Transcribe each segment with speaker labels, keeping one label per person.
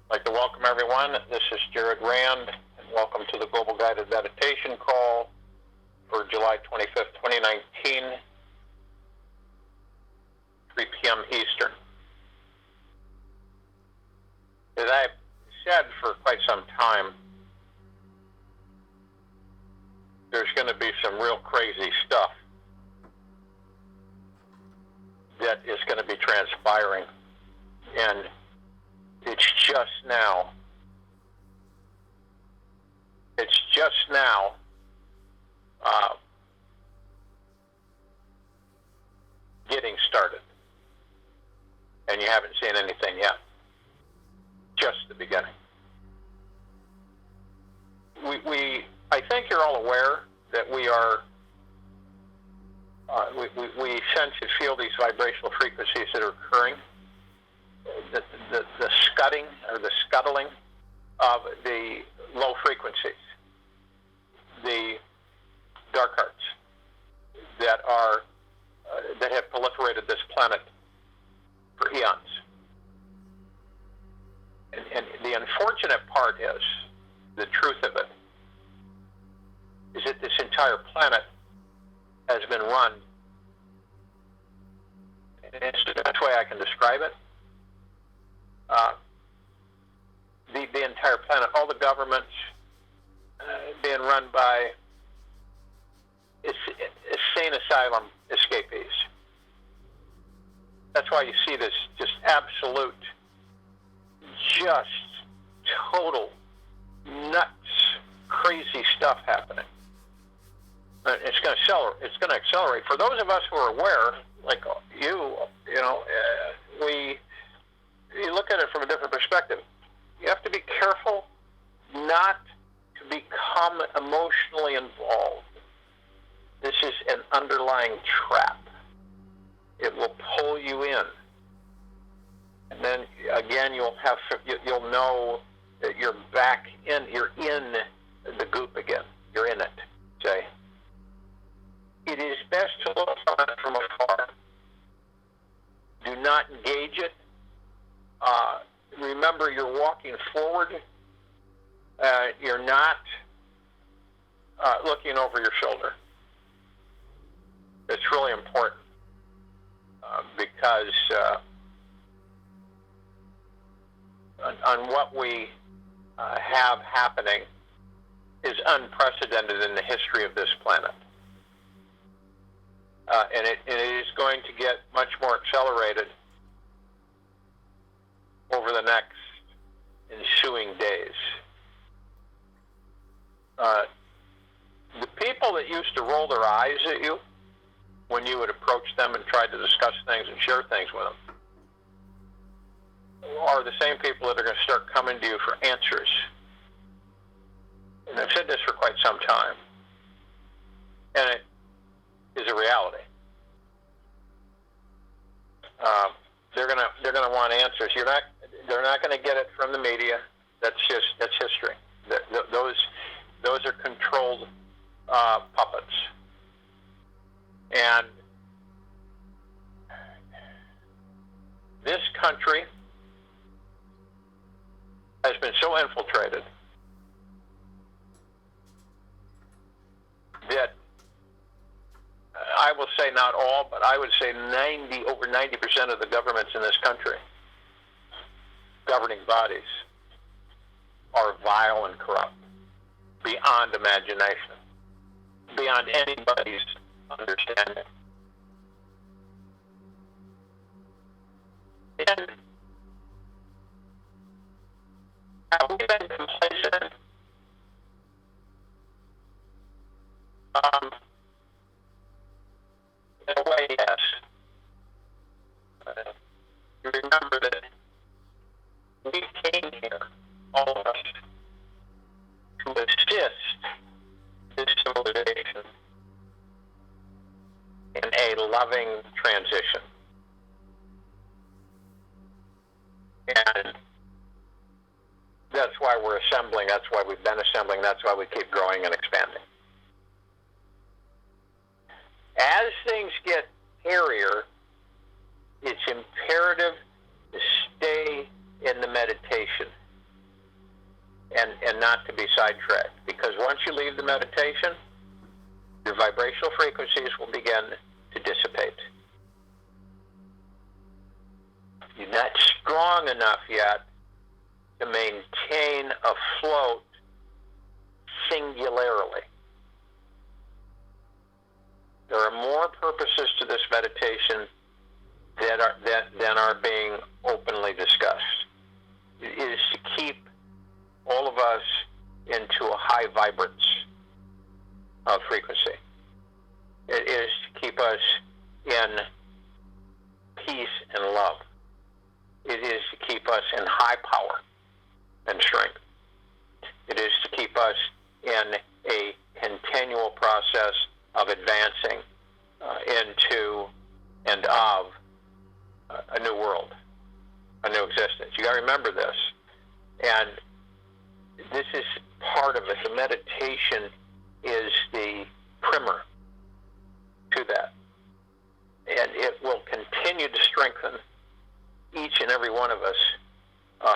Speaker 1: I'd like to welcome everyone. This is Jared Rand, and welcome to the Global Guided Meditation Call for July 25th, 2019, 3 p.m. Eastern. As I've said for quite some time, there's going to be some real crazy stuff that is going to be transpiring, and it's just now getting started, and you haven't seen anything yet. Just the beginning. I think you're all aware that we are we sense and feel these vibrational frequencies that are occurring, the scudding or the scuttling of the low frequencies, the dark arts that are that have proliferated this planet for eons. And the unfortunate part is, the truth of it, is that this entire planet has been run, and it's the best way I can describe it, the entire planet, all the governments being run by insane asylum escapees. That's why you see this just absolute, just total nuts, crazy stuff happening. It's going to accelerate. For those of us who are aware, like you look at it from a different perspective. You have to be careful not to become emotionally involved. This is an underlying trap. It will pull you in, and then again you'll know that you're back in. You're in the goop again. You're in it. Say. It is best to look on it from afar. Do not engage it. Remember, you're walking forward. You're not looking over your shoulder. It's really important because on what we have happening is unprecedented in the history of this planet. And it is going to get much more accelerated over the next ensuing days. The people that used to roll their eyes at you when you would approach them and try to discuss things and share things with them are the same people that are going to start coming to you for answers. And I've said this for quite some time, and it is a reality. They're gonna want answers. They're not going to get it from the media. That's history. Those are controlled puppets. And this country has been so infiltrated that I will say not all, but I would say over 90% of the governments in this country, governing bodies, are vile and corrupt, beyond imagination, beyond anybody's understanding. And have we been complacent? In a way, yes. You remember that we came here, all of us, to assist this civilization in a loving transition. And that's why we're assembling, that's why we've been assembling, that's why we keep growing and expanding. As things get hairier, it's imperative to stay in the meditation. not to be sidetracked, because once you leave the meditation, your vibrational frequencies will begin to dissipate. You're not strong enough yet to maintain afloat singularly. There are more purposes to this meditation than are being openly discussed. It is to keep all of us into a high vibrance of frequency. It is to keep us in peace and love. It is to keep us in high power and strength. It is to keep us in a continual process of advancing into and of a new world, a new existence. You got to remember this. And this is part of it. The meditation is the primer to that. And it will continue to strengthen each and every one of us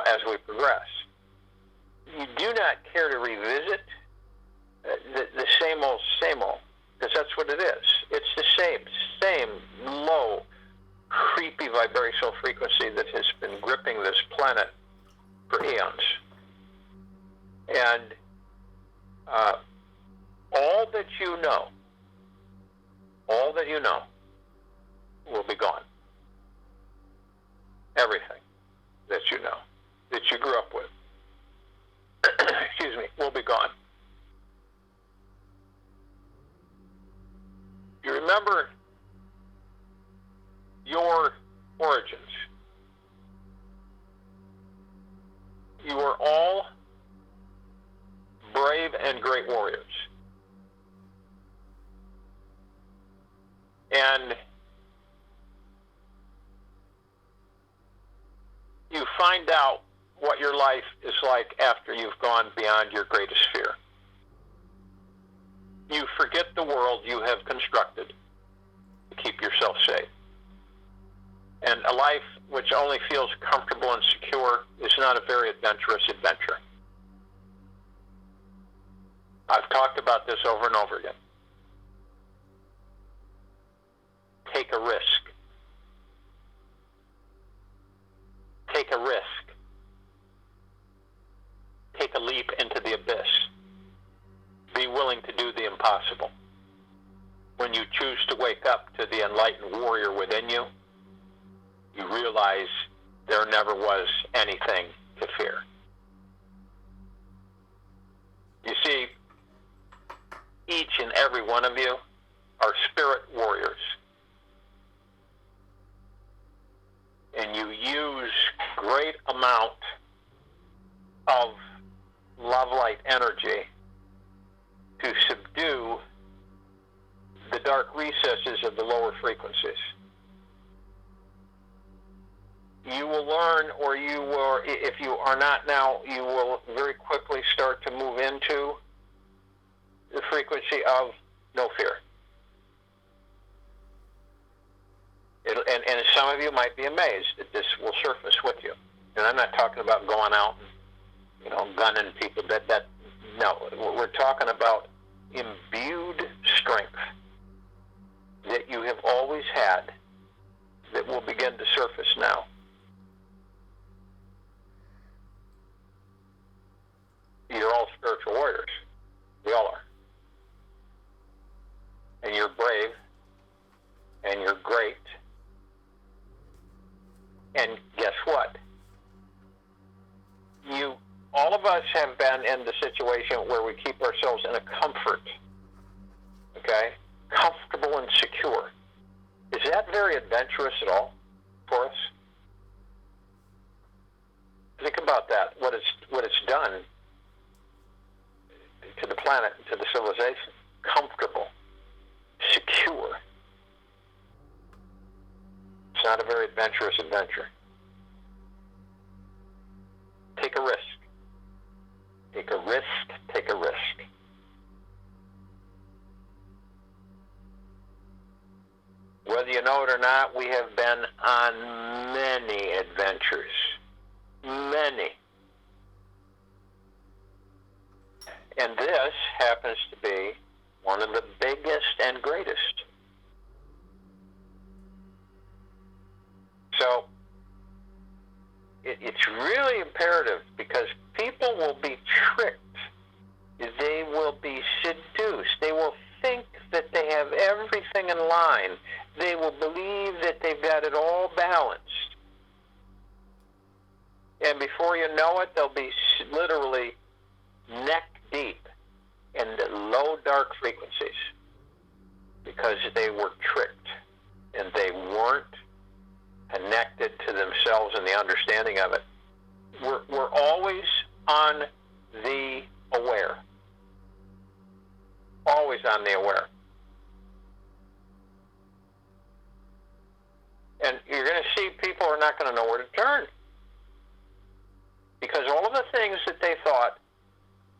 Speaker 1: as we progress. You do not care to revisit the same old, because that's what it is. It's the same low, creepy vibrational frequency that has been gripping this planet for eons. And all that you know will be gone. Everything that you know, that you grew up with, excuse me, will be gone. You remember your origins. You were all brave and great warriors. And you find out what your life is like after you've gone beyond your greatest fear. You forget the world you have constructed to keep yourself safe. And a life which only feels comfortable and secure is not a very adventurous adventure. I've talked about this over and over again. Take a risk. Take a risk. Take a leap into the abyss. Be willing to do the impossible. When you choose to wake up to the enlightened warrior within you, you realize there never was anything to fear. You see, each and every one of you are spirit warriors. And you use great amount of love light energy to subdue the dark recesses of the lower frequencies. You will learn, or you will, if you are not now, you will very quickly start to move into the frequency of no fear. And some of you might be amazed that this will surface with you. And I'm not talking about going out and, gunning people. No, we're talking about imbued strength that you have always had that will begin to surface now. You're all spiritual warriors. We all are. And you're brave, and you're great. And guess what? All of us have been in the situation where we keep ourselves in a comfort, okay? Comfortable and secure. Is that very adventurous at all for us? Think about that, what it's done to the planet, to the civilization. Comfortable, secure. It's not a very adventurous adventure. Take a risk. Take a risk, take a risk. Whether you know it or not, we have been on many adventures. Many. And this happens to be one of the biggest and greatest. So it's really imperative, because people will be tricked. They will be seduced. They will think that they have everything in line. They will believe that they've got it all balanced. And before you know it, they'll be literally neck deep in the low dark frequencies, because they were tricked and they weren't connected to themselves and the understanding of it. We're always on the aware. Always on the aware. And you're going to see people are not going to know where to turn, because all of the things that they thought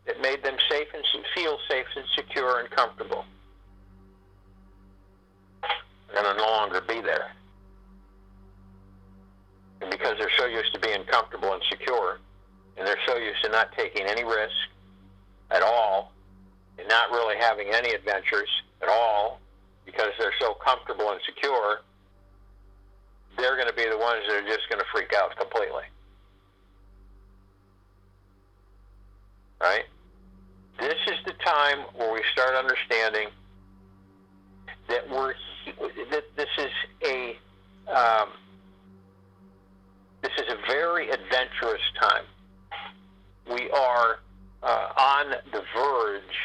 Speaker 1: that made them safe and feel safe and secure and comfortable are going to no longer be there. And because they're so used to being comfortable and secure, and they're so used to not taking any risk at all, and not really having any adventures at all, because they're so comfortable and secure, they're going to be the ones that are just going to freak out completely. Right? This is the time where we start understanding that this is a very adventurous time. We are on the verge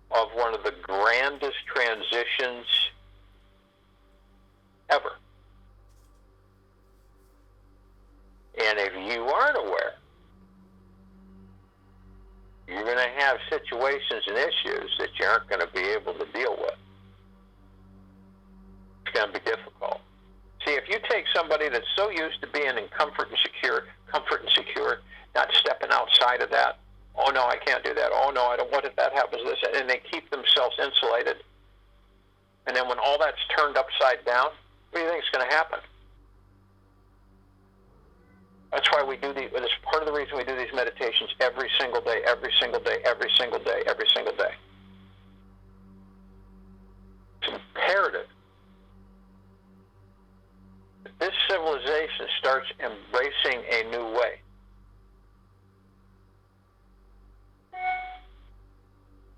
Speaker 1: of one of the grandest transitions ever. And if you aren't aware, you're going to have situations and issues that you aren't going to be able to deal with. It's going to be difficult. See, if you take somebody that's so used to being in comfort and secure, not stepping outside of that, oh no, I can't do that, oh no, I don't, what if that happens, this, and they keep themselves insulated. And then when all that's turned upside down, what do you think is going to happen? That's why we do it's part of the reason we do these meditations every single day, every single day, every single day, every single day. It's imperative that this civilization starts embracing a new way.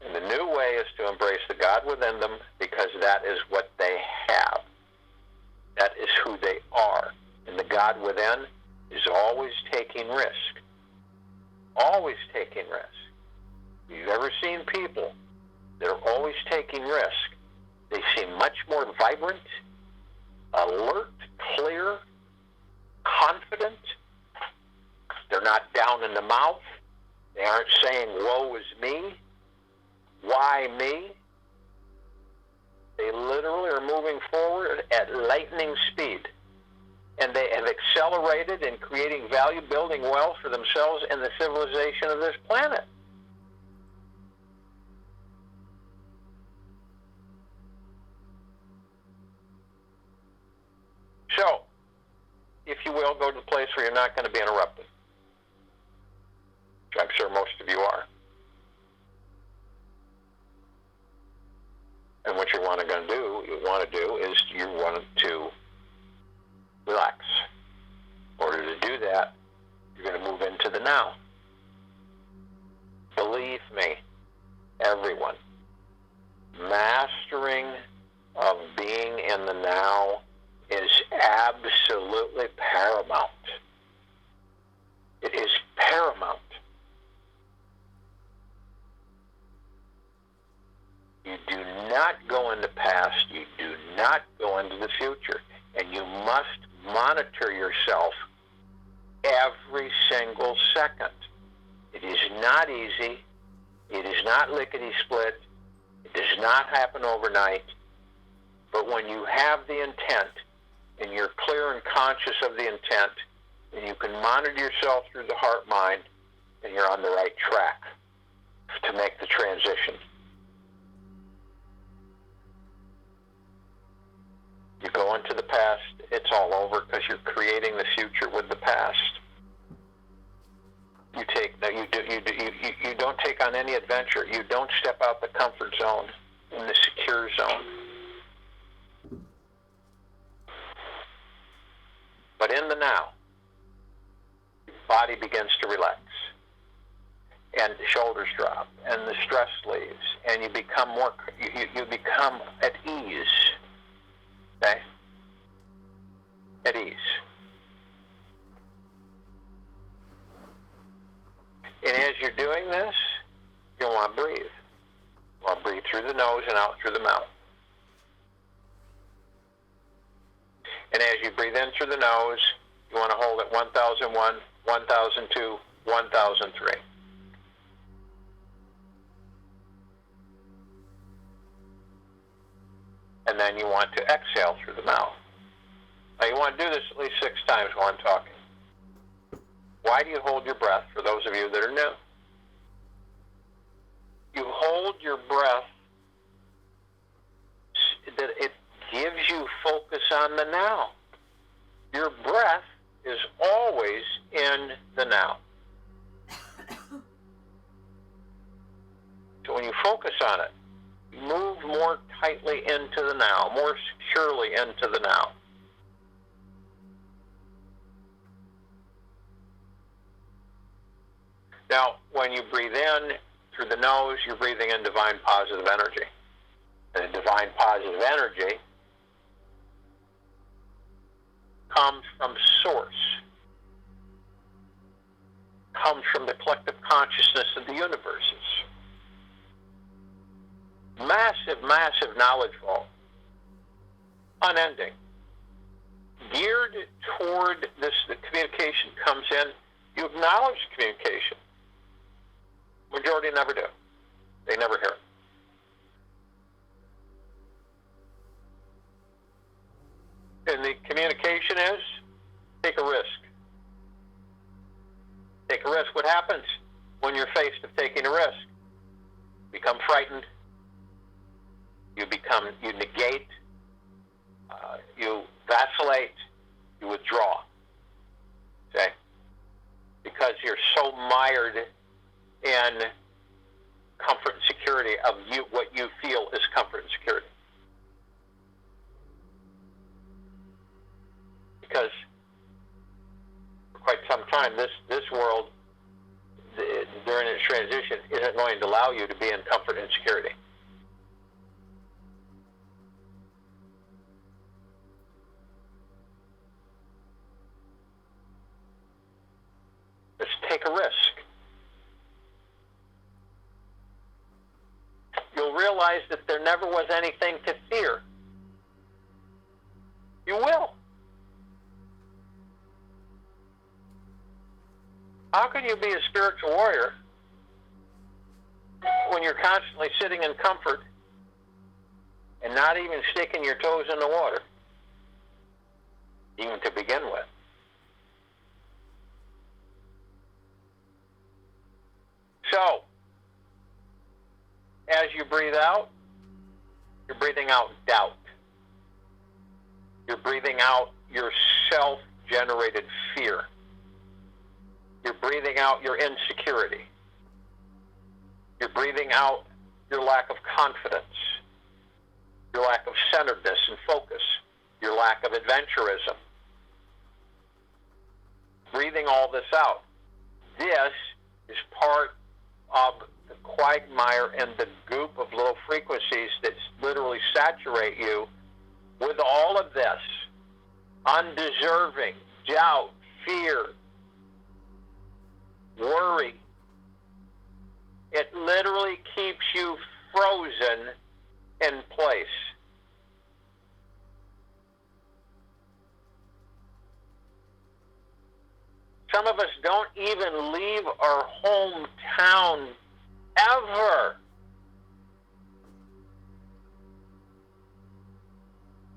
Speaker 1: And the new way is to embrace the God within them, because that is what they have. That is who they are. And the God within is always taking risk. Always taking risk. If you've ever seen people that are always taking risk, they seem much more vibrant, alert, clear, confident. They're not down in the mouth. They aren't saying, woe is me. Why me? They literally are moving forward at lightning speed. And they have accelerated in creating value, building wealth for themselves and the civilization of this planet. So, if you will, go to the place where you're not going to be interrupted, which I'm sure most of you are. And what you want to do is you want to relax. In order to do that, you're going to move into the now. Believe me, everyone, mastering of being in the now is absolutely paramount. It is paramount. You do not go in the past. You do not go into the future. And you must monitor yourself every single second. It is not easy. It is not lickety-split. It does not happen overnight. But when you have the intent, and you're clear and conscious of the intent, and you can monitor yourself through the heart-mind, and you're on the right track to make the transition. You go into the past, it's all over, because you're creating the future with the past. You don't take on any adventure. You don't step out the comfort zone, in the secure zone. But in the now, your body begins to relax, and the shoulders drop, and the stress leaves, and you become you become at ease. Okay? At ease. And as you're doing this, you want to breathe. You want to breathe through the nose and out through the mouth. And as you breathe in through the nose, you want to hold at 1001, 1002, 1003. And then you want to exhale through the mouth. Now you want to do this at least 6 times while I'm talking. Why do you hold your breath, for those of you that are new? You hold your breath that it gives you focus on the now. Your breath is always in the now. So when you focus on it, you move more tightly into the now, more securely into the now. Now, when you breathe in through the nose, you're breathing in divine positive energy. And divine positive energy comes from source, comes from the collective consciousness of the universes. Massive, massive knowledge vault, unending, geared toward this. The communication comes in. You acknowledge communication. Majority never do. They never hear it. And the communication is, take a risk. Take a risk. What happens when you're faced with taking a risk? You become frightened. You negate. You vacillate. You withdraw. Okay? Because you're so mired in comfort and security of what you feel is comfort and security. Because for quite some time, this world, during its transition, isn't going to allow you to be in comfort and security. Let's take a risk. You'll realize that there never was anything to fear. You will. How can you be a spiritual warrior when you're constantly sitting in comfort and not even sticking your toes in the water, even to begin with? So, as you breathe out, you're breathing out doubt. You're breathing out your self-generated fear. You're breathing out your insecurity. You're breathing out your lack of confidence, your lack of centeredness and focus, your lack of adventurism. Breathing all this out. This is part of the quagmire and the goop of little frequencies that literally saturate you with all of this undeserving, doubt, fear, worry. It literally keeps you frozen in place. Some of us don't even leave our hometown ever.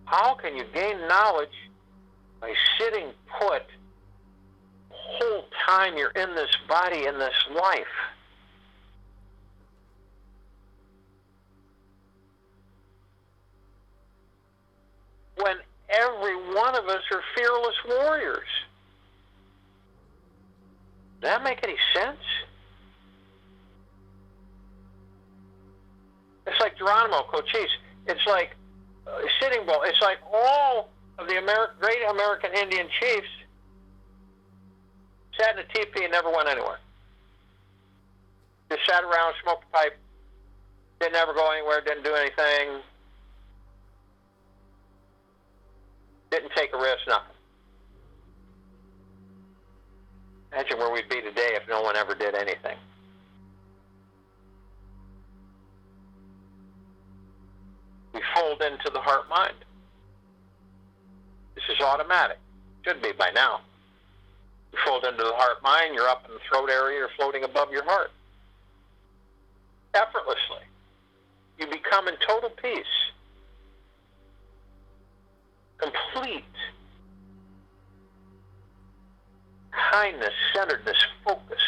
Speaker 1: How can you gain knowledge by sitting put the whole time you're in this body, in this life? When every one of us are fearless warriors. Does that make any sense? It's like Geronimo, Cochise. It's like Sitting Bull. It's like all of the great American Indian chiefs sat in a teepee and never went anywhere. Just sat around, smoked a pipe, didn't ever go anywhere, didn't do anything, didn't take a risk, nothing. Imagine where we'd be today if no one ever did anything. We fold into the heart-mind. This is automatic. Should be by now. You fold into the heart-mind, you're up in the throat area, you're floating above your heart. Effortlessly. You become in total peace. Complete. Kindness, centeredness, focus.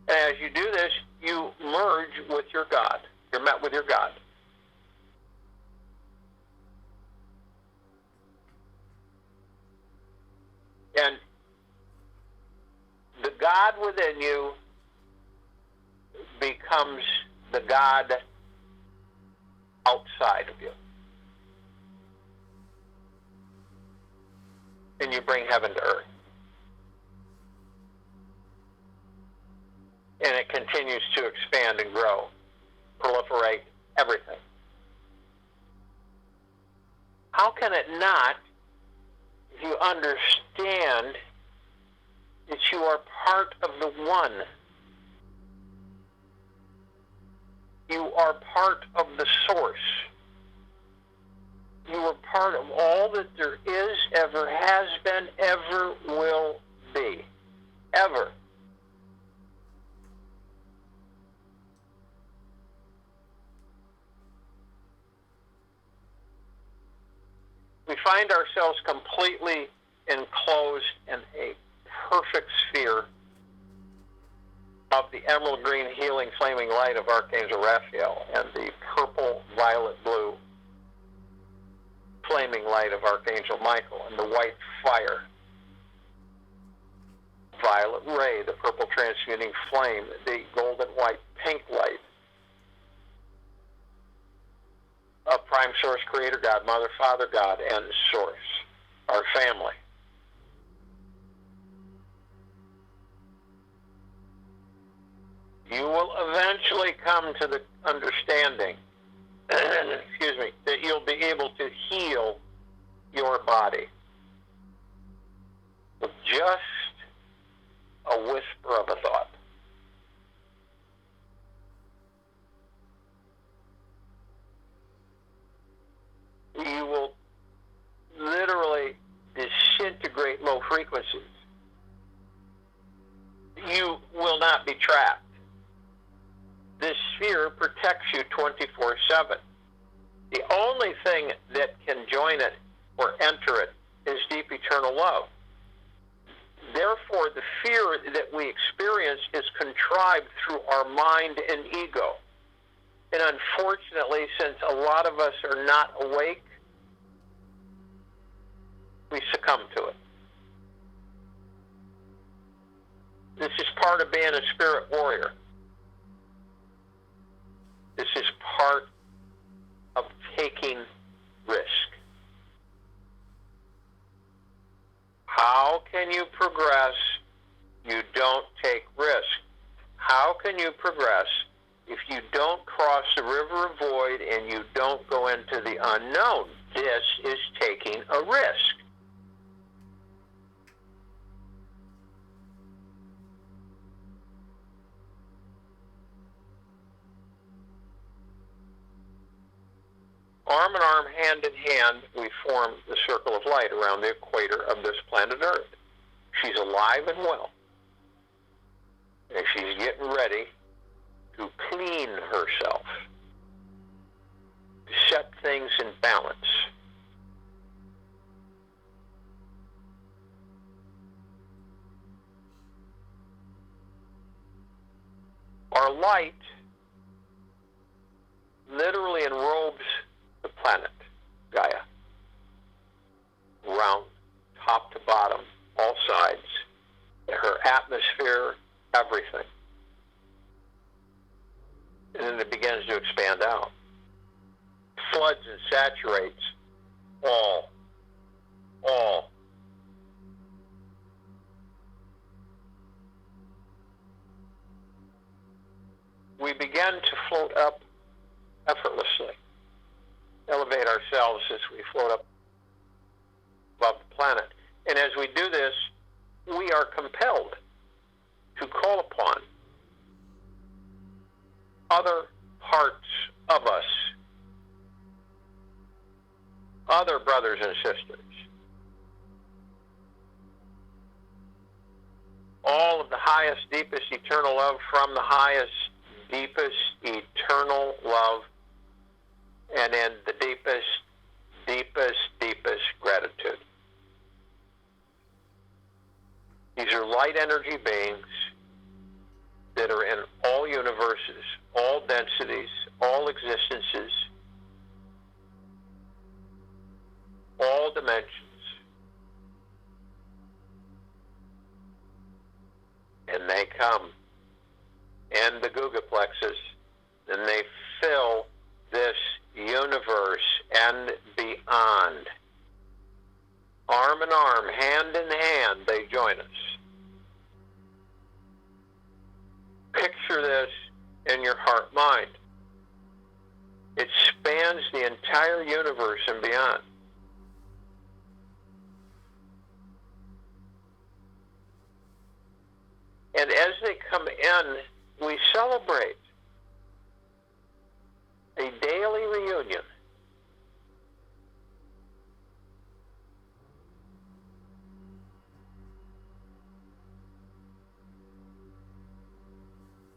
Speaker 1: And as you do this, you merge with your God. You're met with your God. And the God within you becomes the God outside of you. And you bring heaven to earth. And it continues to expand and grow, proliferate, everything. How can it not, if you understand that you are part of the one? You are part of the source. You are part of all that there is, ever has been, ever will be. Ever. We find ourselves completely enclosed in a perfect sphere of the emerald green healing flaming light of Archangel Raphael and the purple violet blue flaming light of Archangel Michael and the white fire violet ray, the purple transmuting flame, the golden white pink light of Prime Source Creator God, Mother, Father God, and Source, our family. You will eventually come to the understanding, excuse me, that you'll be able to heal your body with just a whisper of a thought. You will literally disintegrate low frequencies. You will not be trapped. This sphere protects you 24/7. The only thing that can join it or enter it is deep eternal love. Therefore, the fear that we experience is contrived through our mind and ego. And unfortunately, since a lot of us are not awake, we succumb to it. This is part of being a spirit warrior. This is part of taking risk. How can you progress? You don't take risk. How can you progress if you don't cross the river of void and you don't go into the unknown? This is taking a risk. Arm in arm, hand in hand, we form the circle of light around the equator of this planet Earth. She's alive and well. And she's getting ready to clean herself, to set things in balance. Our light literally enrobes the planet, Gaia. around, top to bottom, all sides, her atmosphere, everything. And then it begins to expand out. Floods and saturates all. We begin to float up effortlessly, elevate ourselves as we float up above the planet. And as we do this, we are compelled to call upon other parts of us, other brothers and sisters, all of the highest, deepest, eternal love from the highest, deepest, eternal love, and in the deepest, deepest, deepest gratitude. These are light energy beings that are in all universes, all densities, all existences, all dimensions. And they come in the Guga plexus, and they fill this universe and beyond. Arm in arm, hand in hand, they join us. Picture this in your heart-mind. It spans the entire universe and beyond. And as they come in, we celebrate a daily reunion.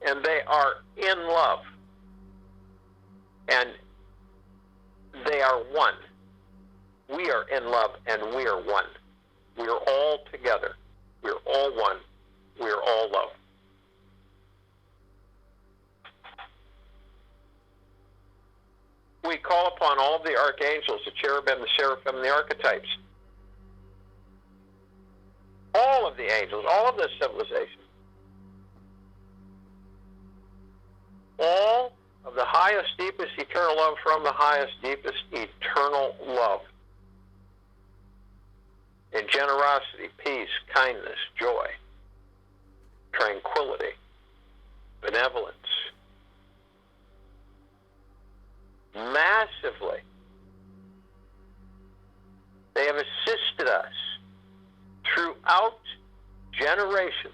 Speaker 1: And they are in love. And they are one. We are in love and we are one. We are all together. We are all one. We are all love. We call upon all of the archangels, the cherubim, the seraphim, the archetypes. All of the angels, all of the civilizations. All of the highest, deepest, eternal love from the highest, deepest, eternal love. In generosity, peace, kindness, joy, tranquility, benevolence. Massively. They have assisted us throughout generations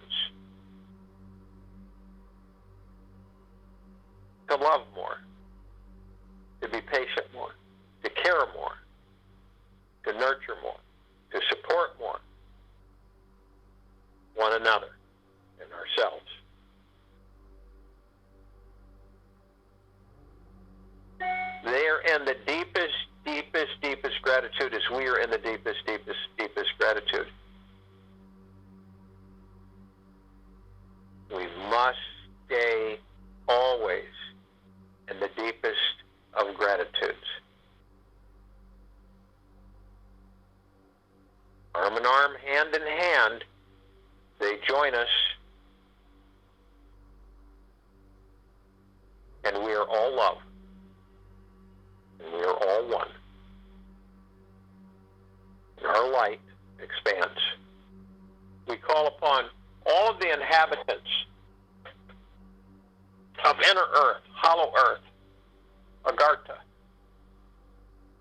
Speaker 1: to love more, to be patient more, to care more, to nurture more, to support more one another and ourselves. They are in the deepest, deepest, deepest gratitude as we are in the deepest, deepest, deepest gratitude. We must stay always in the deepest of gratitudes. Arm in arm, hand in hand, they join us, and we are all love. And we are all one. And our light expands. We call upon all of the inhabitants of inner earth, hollow earth, Agartha,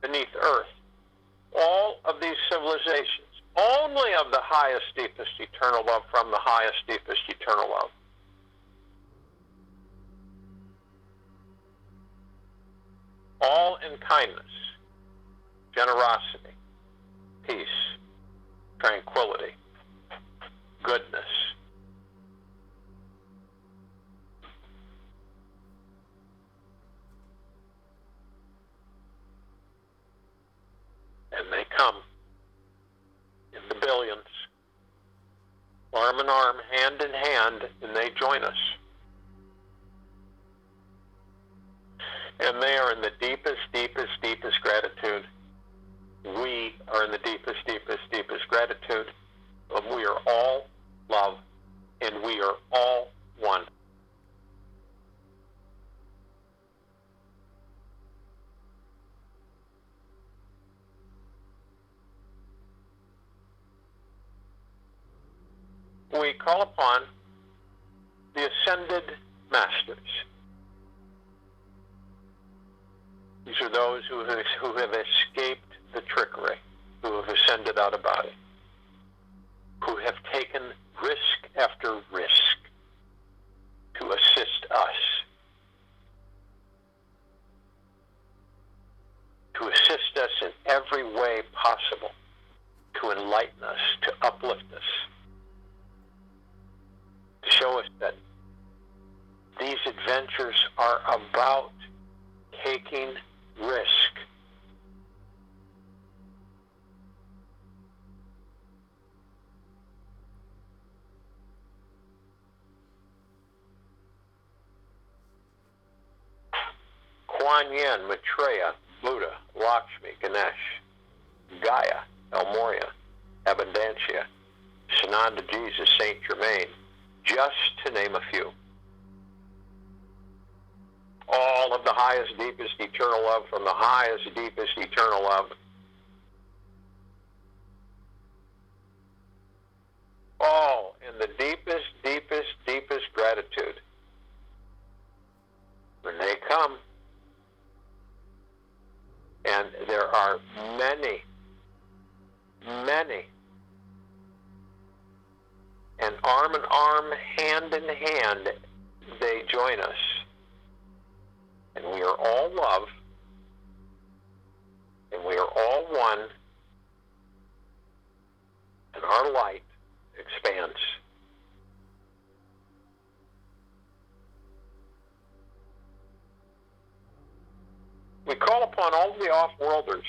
Speaker 1: beneath earth, all of these civilizations, only of the highest, deepest, eternal love from the highest, deepest, eternal love. All in kindness, generosity, peace, tranquility, goodness. And they come in the billions, arm in arm, hand in hand, and they join us. And they are in the deepest, deepest, deepest gratitude. We are in the deepest, deepest, deepest gratitude. We are all love, and we are all one. We call upon the ascended masters. These are those who have escaped the trickery, who have ascended out of body, who have taken risk after risk to assist us, to assist us in every way possible, to enlighten us, to uplift us, to show us that these adventures are about taking risk. Kuan Yin, Maitreya, Buddha, Lakshmi, Ganesh, Gaia, El Morya, Abundancia, Sananda Jesus, Saint Germain, just to name a few. All of the highest, deepest, eternal love from the highest, deepest, eternal love. All in the deepest, deepest, deepest gratitude. When they come, and there are many, many, and arm in arm, hand in hand, they join us. And we are all love, and we are all one, and our light expands. We call upon all of the off-worlders,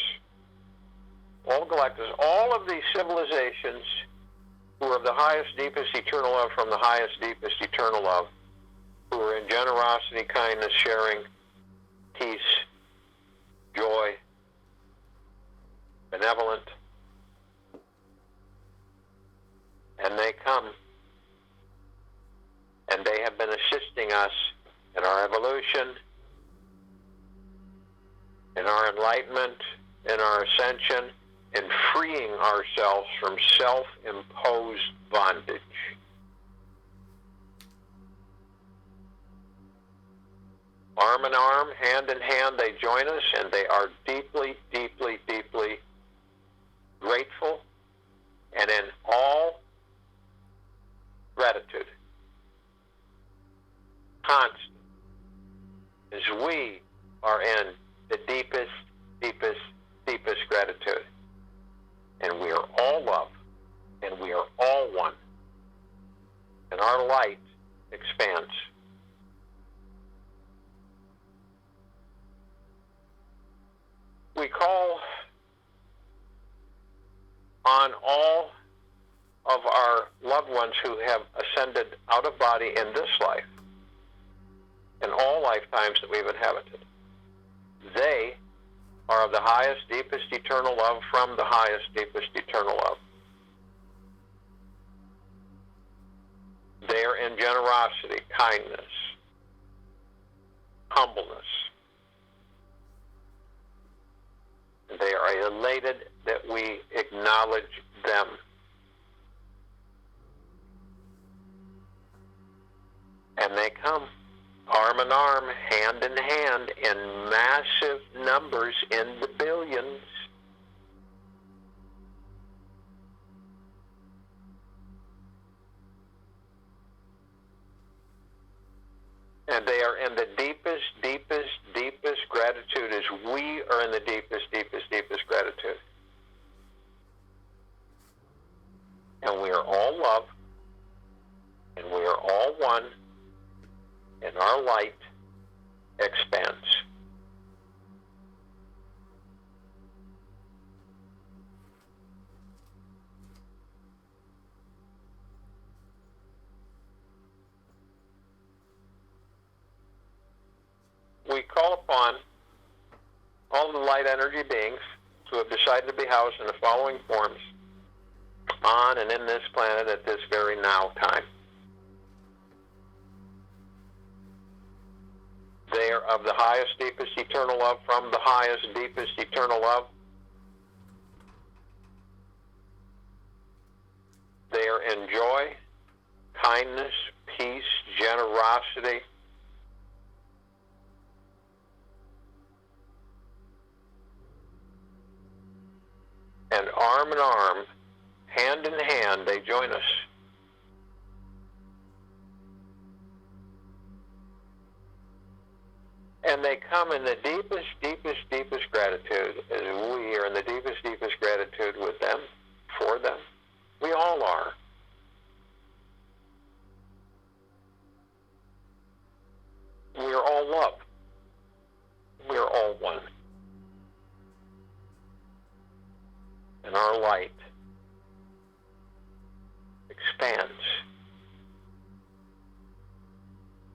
Speaker 1: all the galactics, all of these civilizations who are of the highest, deepest, eternal love from the highest, deepest, eternal love, who are in generosity, kindness, sharing, peace, joy, benevolent, and they come, and they have been assisting us in our evolution, in our enlightenment, in our ascension, in freeing ourselves from self-imposed bondage. Arm in arm, hand in hand, they join us, and they are deeply, deeply, deeply grateful, and in all gratitude, constant, as we are in the deepest, deepest, deepest gratitude. And we are all love, and we are all one, and our light expands. We call on all of our loved ones who have ascended out of body in this life, in all lifetimes that we've inhabited. They are of the highest, deepest, eternal love from the highest, deepest, eternal love. They are in generosity, kindness, humbleness. They are elated that we acknowledge them. And they come arm in arm, hand in hand, in massive numbers in the billions. And they are in the deepest, deepest, deepest gratitude as we are in the deepest, deepest, deepest gratitude. And we are all love, and we are all one, and our light expands. We call upon all the light energy beings who have decided to be housed in the following forms on and in this planet at this very now time. They are of the highest, deepest, eternal love from the highest, deepest, eternal love. They are in joy, kindness, peace, generosity, and arm in arm, hand in hand, they join us. And they come in the deepest, deepest, deepest gratitude, as we are in the deepest, deepest gratitude with them, for them. We all are. We are all love. We are all one. And our light expands.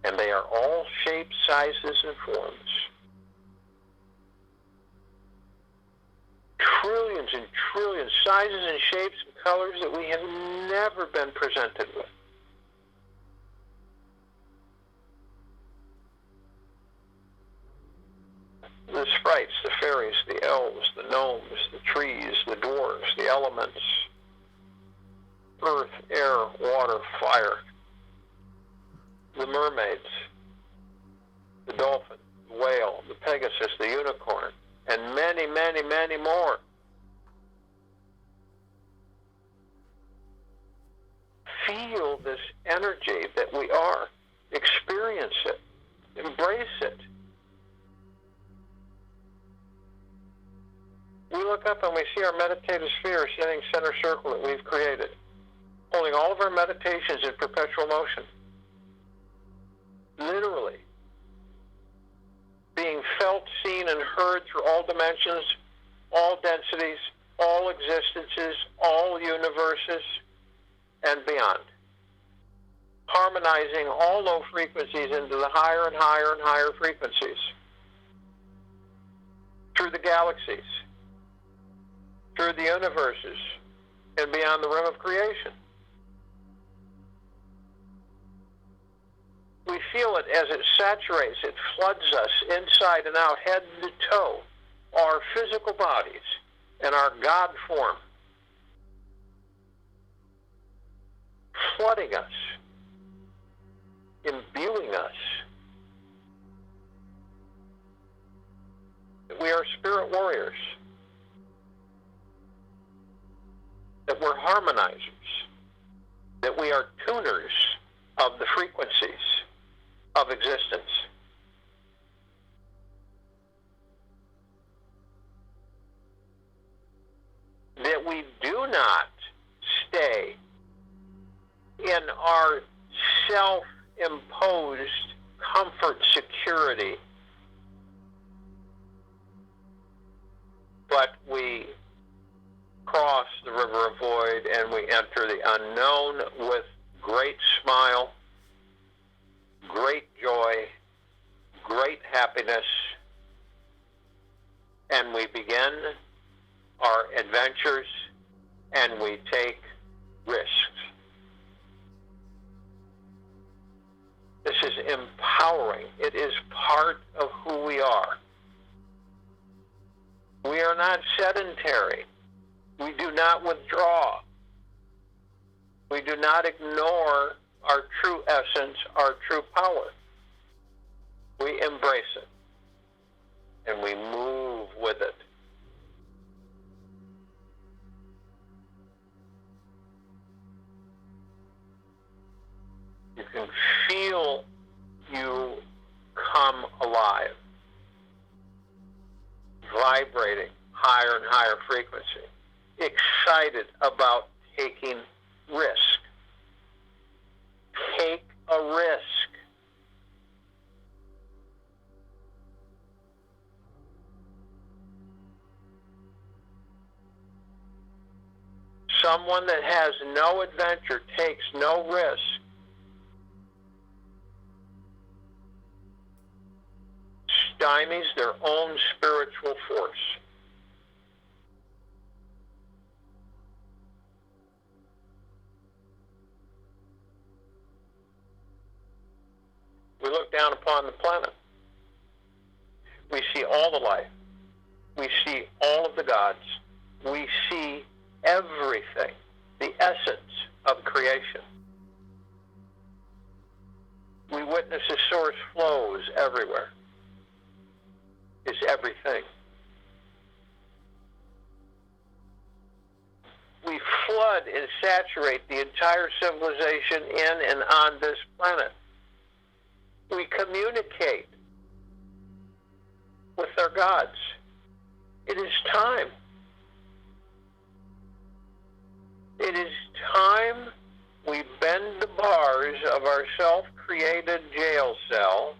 Speaker 1: And they are all shapes, sizes, and forms. Trillions and trillions, sizes and shapes and colors that we have never been presented with. The sprites, the fairies, the elves, the gnomes, the trees, the dwarves, the elements, earth, air, water, fire, the mermaids, the dolphin, the whale, the pegasus, the unicorn, and many, many, many more. Feel this energy that we are. Experience it. Embrace it. We look up and we see our meditative sphere sitting center circle that we've created, holding all of our meditations in perpetual motion. Literally. Being felt, seen, and heard through all dimensions, all densities, all existences, all universes, and beyond. Harmonizing all low frequencies into the higher and higher and higher frequencies. Through the galaxies, through the universes, and beyond the rim of creation. We feel it as it saturates, it floods us inside and out, head to toe, our physical bodies and our God form, flooding us, imbuing us. We are spirit warriors, that we're harmonizers, that we are tuners of the frequencies of existence. That we do not stay in our self-imposed comfort, security, but we cross the river of void and we enter the unknown with great smile, great joy, great happiness, and we begin our adventures and we take risks. This is empowering. It is part of who we are. We are not sedentary. We do not withdraw. We do not ignore our true essence, our true power. We embrace it. And we move with it. You can feel you come alive, vibrating higher and higher frequency, excited about taking risk. Take a risk. Someone that has no adventure takes no risk. Stymies their own spiritual force. We look down upon the planet. We see all the life. We see all of the gods. We see everything, the essence of creation. We witness the source flows everywhere. It's everything. We flood and saturate the entire civilization in and on this planet. We communicate with our gods. It is time. It is time we bend the bars of our self-created jail cell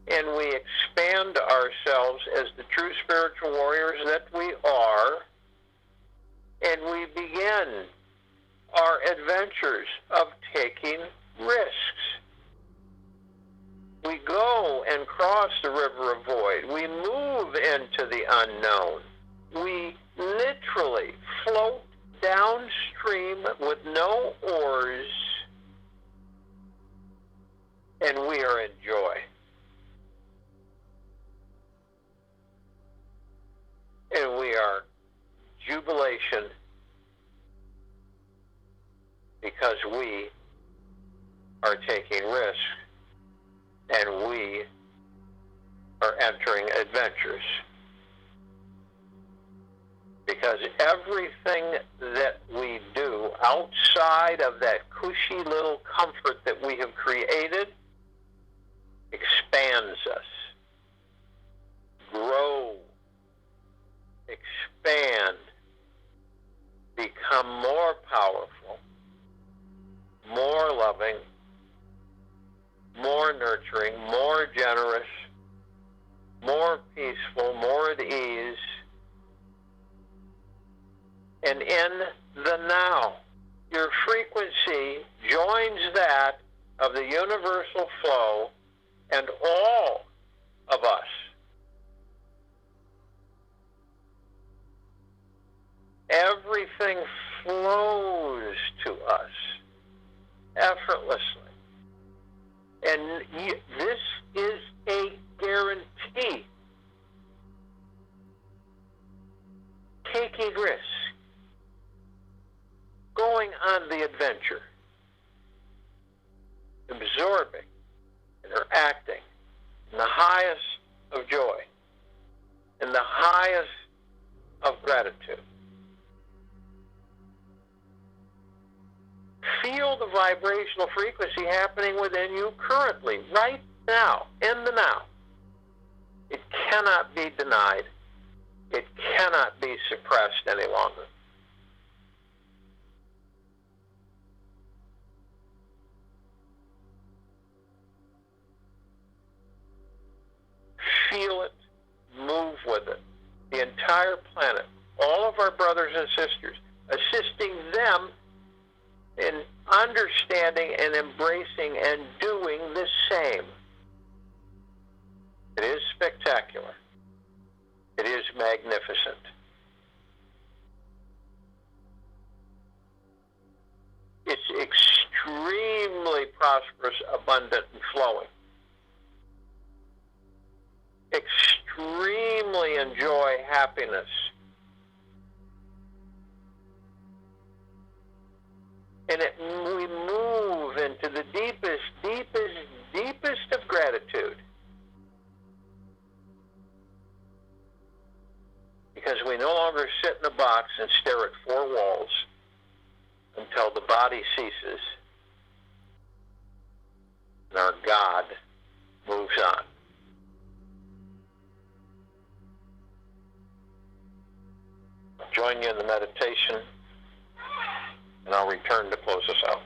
Speaker 1: and we expand ourselves as the true spiritual warriors that we are, and we begin our adventures of taking risks. We go and cross the river of void. We move into the unknown. We literally float downstream with no oars, and we are in joy. And we are jubilation because we are taking risks and we are entering adventures. Because everything that we do outside of that cushy little comfort that we have created expands us, grow, expand, become more powerful, more loving, more nurturing, more generous, more peaceful, more at ease, and in the now. Your frequency joins that of the universal flow, and all of us everything flows to us effortlessly. And this is a guarantee. Taking risks, going on the adventure, absorbing, interacting in the highest of joy, in the highest of gratitude. Feel the vibrational frequency happening within you currently, right now, in the now. It cannot be denied. It cannot be suppressed any longer. Feel it, move with it. The entire planet, all of our brothers and sisters, assisting them in understanding and embracing and doing the same. It is spectacular. It is magnificent. It's extremely prosperous, abundant, and flowing. Extremely enjoy happiness. And we move into the deepest, deepest, deepest of gratitude. Because we no longer sit in a box and stare at four walls until the body ceases and our God moves on. I'll join you in the meditation, and I'll return to close us out.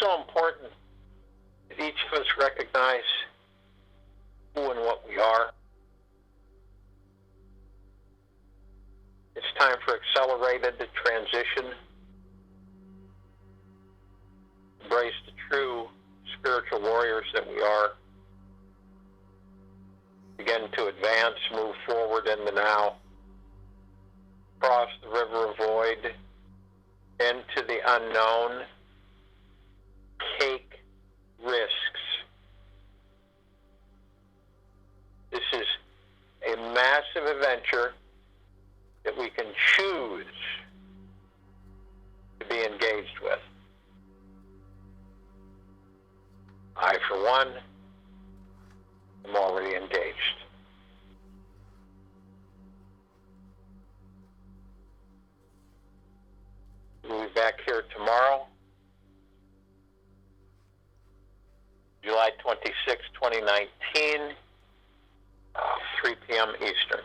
Speaker 1: so important that each of us recognize who and what we are. It's time for accelerated transition. Embrace the true spiritual warriors that we are. Begin to advance, move forward in the now. Cross the river of void into the unknown. Take risks. This is a massive adventure that we can choose to be engaged with. I, for one, am already engaged. We'll be back here tomorrow, July 26, 2019, 3 p.m. Eastern.